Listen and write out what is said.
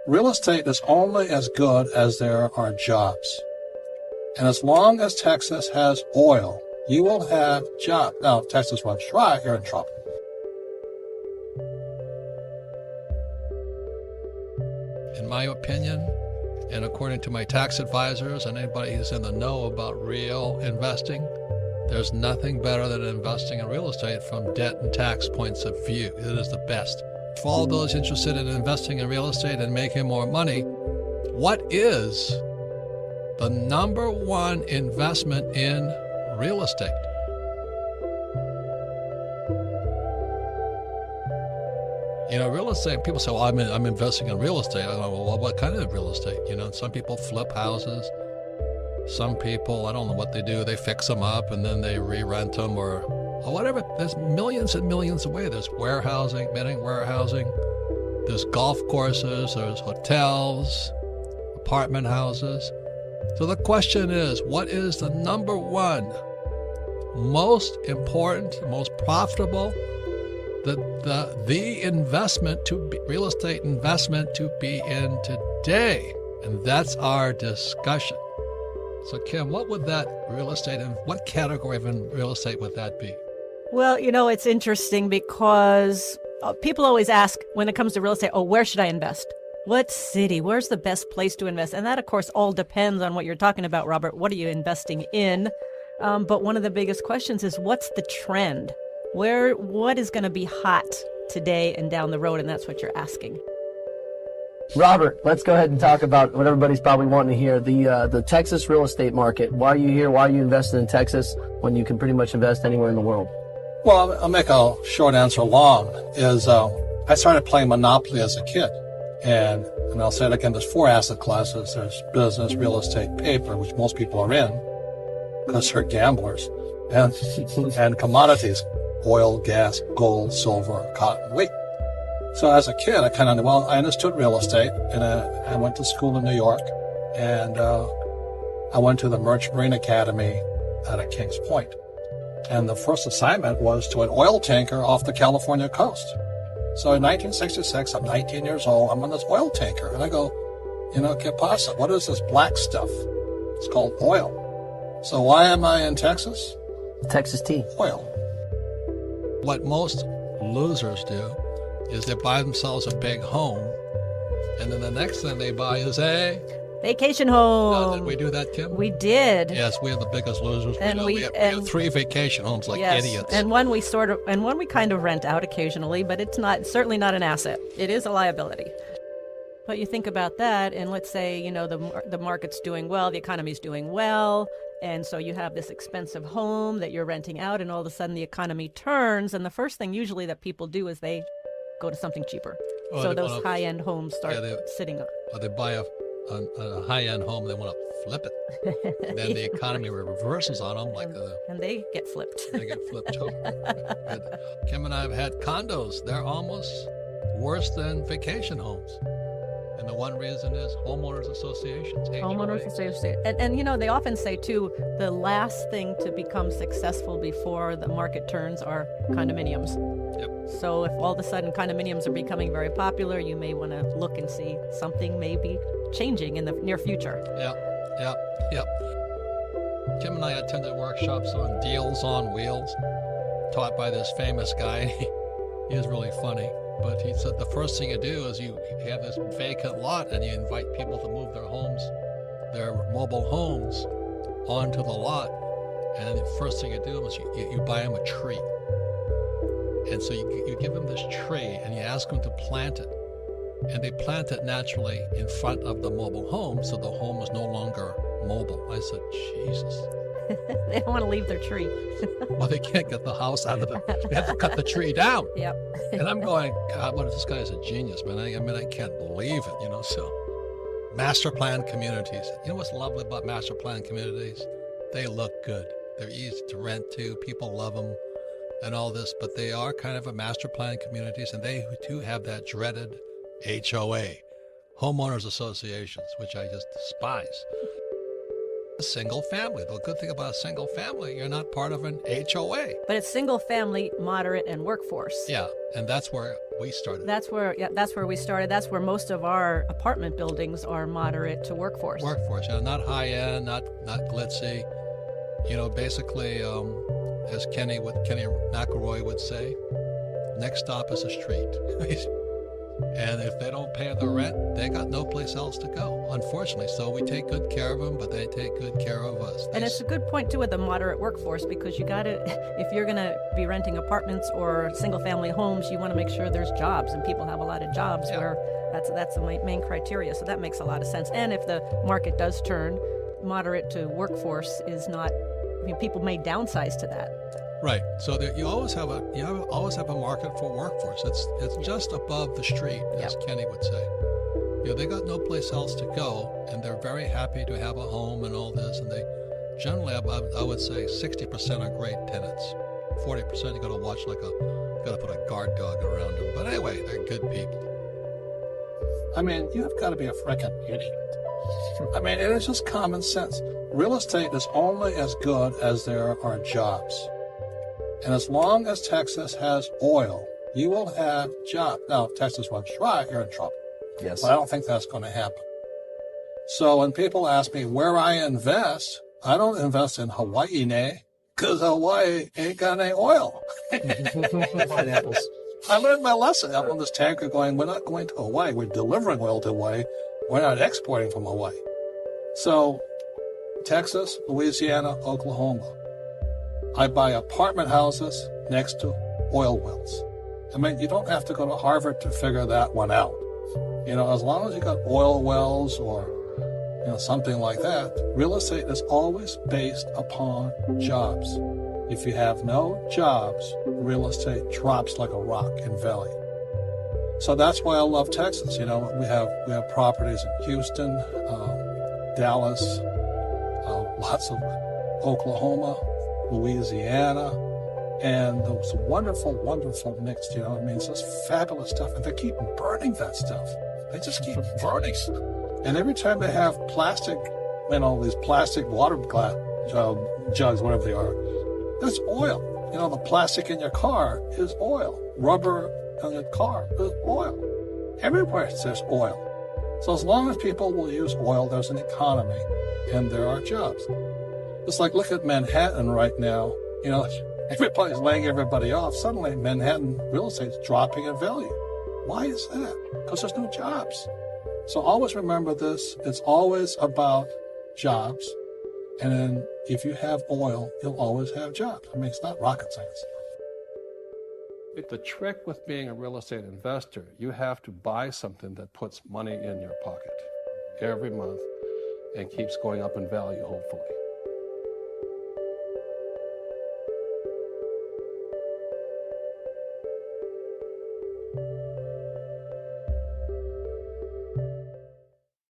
Real estate is only as good as there are jobs. And as long as Texas has oil, you will have jobs. Now, if Texas runs dry, you're in trouble. In my opinion, and according to my tax advisors and anybody who's in the know about real investing, there's nothing better than investing in real estate from debt and tax points of view. It is the best. For all those interested in investing in real estate and making more money, what is the number one investment in real estate? You know, real estate, people say, well, I'm investing in real estate. I go, well, what kind of real estate? You know, some people flip houses. Some people, I don't know what they do. They fix them up and then they re-rent them or whatever. There's millions and millions of ways. There's warehousing, there's golf courses, there's hotels, apartment houses. So the question is, what is the number one most important, most profitable, the investment to be, real estate investment to be in today? And that's our discussion. So Kim, what would that real estate, and what category of real estate would that be? Well, you know, it's interesting because people always ask when it comes to real estate, oh, where should I invest? What city? Where's the best place to invest? And that, of course, all depends on what you're talking about, Robert. What are you investing in? But one of the biggest questions is, what's the trend? What is going to be hot today and down the road? And that's what you're asking. Robert, let's go ahead and talk about what everybody's probably wanting to hear, the Texas real estate market. Why are you here? Why are you investing in Texas when you can pretty much invest anywhere in the world? Well, I'll make a short answer long. I started playing Monopoly as a kid. And I'll say it again, there's 4 asset classes. There's business, real estate, paper, which most people are in because they're gamblers, and commodities, oil, gas, gold, silver, cotton, wheat. So as a kid, I understood real estate, and I went to school in New York, and I went to the Merchant Marine Academy out at Kings Point. And the first assignment was to an oil tanker off the California coast. So in 1966, I'm 19 years old, I'm on this oil tanker, and I go, ¿Qué pasa? What is this black stuff? It's called oil. So why am I in Texas? Texas tea. Oil. What most losers do is they buy themselves a big home, and then the next thing they buy is a vacation home. Did we do that, Kim? We did. Yes, we are the biggest losers. And we have 3 vacation homes like idiots. And one we kind of rent out occasionally, but it's certainly not an asset. It is a liability. But you think about that, and let's say, the market's doing well, the economy's doing well, and so you have this expensive home that you're renting out, and all of a sudden the economy turns, and the first thing usually that people do is they go to something cheaper. So those high-end homes start sitting up. Or they buy a high-end home, they want to flip it. And then the economy reverses on them. And they get flipped. They get flipped too. Kim and I have had condos. They're almost worse than vacation homes. And the one reason is homeowners associations. Homeowners associations. And they often say, too, the last thing to become successful before the market turns are condominiums. Yep. So if all of a sudden condominiums are becoming very popular, you may want to look and see something may be changing in the near future. Yep. Kim and I attended workshops on deals on wheels, taught by this famous guy. He is really funny. But he said the first thing you do is you have this vacant lot and you invite people to move their mobile homes onto the lot. And the first thing you do is you buy them a tree. And so you give them this tree and you ask them to plant it. And they plant it naturally in front of the mobile home, so the home is no longer mobile. I said, Jesus. They don't want to leave their tree. Well, they can't get the house out of it. They have to cut the tree down. Yep. And I'm going, God, this guy is a genius, man. I can't believe it, So master plan communities. You know what's lovely about master plan communities? They look good. They're easy to rent to. People love them and all this, but they are kind of a master plan communities, and they too have that dreaded HOA, homeowners associations, which I just despise. A single family. The good thing about a single family, you're not part of an HOA. But it's single family, moderate, and workforce. Yeah, and that's where we started. That's where we started. That's where most of our apartment buildings are moderate to workforce. Workforce, not high end, not glitzy. Basically, as Kenny McElroy would say, next stop is a street. And if they don't pay the rent, they got no place else to go, unfortunately. So we take good care of them, but they take good care of us. And it's a good point, too, with the moderate workforce, because you got to, if you're going to be renting apartments or single-family homes, you want to make sure there's jobs, and people have a lot of jobs where that's the main criteria. So that makes a lot of sense. And if the market does turn, moderate to workforce is not, people may downsize to that. Right. So you always have a market for workforce. It's just above the street, as Kenny would say. They got no place else to go, and they're very happy to have a home and all this. And they generally, I would say, 60% are great tenants. 40% you got to watch got to put a guard dog around them. But anyway, they're good people. You've got to be a frickin' idiot. It is just common sense. Real estate is only as good as there are jobs. And as long as Texas has oil, you will have jobs. Now, if Texas runs dry, you're in trouble. Yes. But I don't think that's going to happen. So when people ask me where I invest, I don't invest in Hawaii, because Hawaii ain't got any oil. Pineapples. I learned my lesson. I'm on this tanker going, we're not going to Hawaii. We're delivering oil to Hawaii. We're not exporting from Hawaii. So Texas, Louisiana, Oklahoma. I buy apartment houses next to oil wells. You don't have to go to Harvard to figure that one out. As long as you got oil wells or, something like that, real estate is always based upon jobs. If you have no jobs, real estate drops like a rock in value. So that's why I love Texas. We have properties in Houston, Dallas, lots of Oklahoma, Louisiana, and those wonderful, wonderful mixed, it's just fabulous stuff. And they keep burning that stuff. They just keep burning. And every time they have plastic, these plastic water glass jugs, whatever they are, there's oil. The plastic in your car is oil. Rubber in your car is oil. Everywhere there's oil. So as long as people will use oil, there's an economy and there are jobs. It's like, look at Manhattan right now. Everybody's laying everybody off. Suddenly, Manhattan real estate's dropping in value. Why is that? Because there's no jobs. So always remember this. It's always about jobs. And then if you have oil, you'll always have jobs. It's not rocket science. The trick with being a real estate investor, you have to buy something that puts money in your pocket every month and keeps going up in value, hopefully.